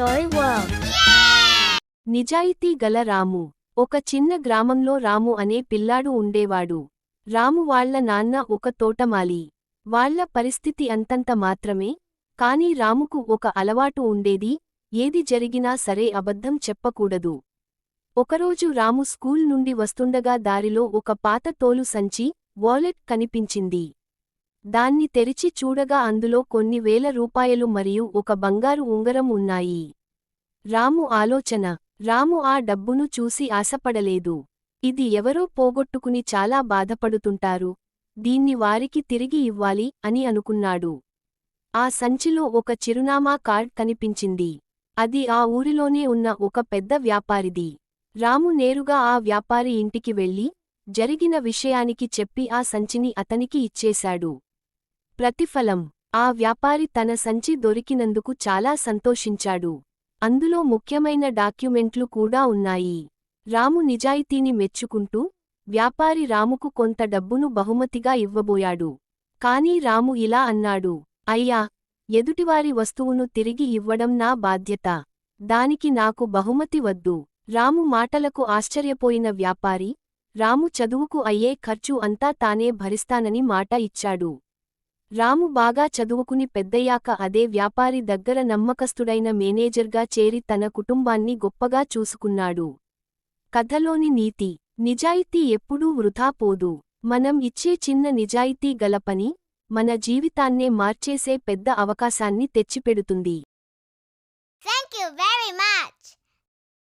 Story World. నిజాయితీ గల రాము. ఒక చిన్న గ్రామంలో రాము అనే పిల్లాడు ఉండేవాడు. రాము వాళ్ళ నాన్న ఒక తోటమాలి. వాళ్ళ పరిస్థితి అంతంత మాత్రమే, కాని రాముకు ఒక అలవాటు ఉండేది, ఏది జరిగినా సరే అబద్ధం చెప్పకూడదు. ఒకరోజు రాము స్కూల్ నుండి వస్తుండగా దారిలో ఒక పాత తోలు సంచి, వాలెట్ కనిపించింది. దాన్ని తెరిచి చూడగా అందులో కొన్ని వేల రూపాయలు మరియు ఒక బంగారు ఉంగరం ఉన్నాయి. రాము ఆలోచన. రాము ఆ డబ్బును చూసి ఆశపడలేదు. ఇది ఎవరో పోగొట్టుకుని చాలా బాధపడుతుంటారు, దీన్ని వారికి తిరిగి ఇవ్వాలి అని అనుకున్నాడు. ఆ సంచిలో ఒక చిరునామా కార్డ్ కనిపించింది. అది ఆ ఊరిలోనే ఉన్న ఒక పెద్ద వ్యాపారిది. రాము నేరుగా ఆ వ్యాపారి ఇంటికి వెళ్లి, జరిగిన విషయానికి చెప్పి ఆ సంచిని అతనికి ఇచ్చేశాడు. ప్రతిఫలం: ఆ వ్యాపారి తన సంచి దొరికినందుకు చాలా సంతోషించాడు. అందులో ముఖ్యమైన డాక్యుమెంట్లు కూడా ఉన్నాయి. రాము నిజాయితీని మెచ్చుకుంటూ, వ్యాపారి రాముకు కొంత డబ్బును బహుమతిగా ఇవ్వబోయాడు. కానీ రాము ఇలా అన్నాడు: అయ్యా, ఎదుటివారి వస్తువును తిరిగి ఇవ్వడం నా బాధ్యత. దానికి నాకు బహుమతి వద్దు. రాము మాటలకు ఆశ్చర్యపోయిన వ్యాపారి, రాము చదువుకు అయ్యే ఖర్చు అంతా తానే భరిస్తానని మాట ఇచ్చాడు. రాము బాగా చదువుకుని పెద్దయ్యాక అదే వ్యాపారి దగ్గర నమ్మకస్తుడైన మేనేజర్గా చేరి తన కుటుంబాన్ని గొప్పగా చూసుకున్నాడు. కథలోని నీతి: నిజాయితీ ఎప్పుడూ వృథా పోదు. మనం ఇచ్చే చిన్న నిజాయితీ గల పని, మన జీవితాన్నే మార్చేసే పెద్ద అవకాశాన్ని తెచ్చిపెడుతుంది. Thank you very much.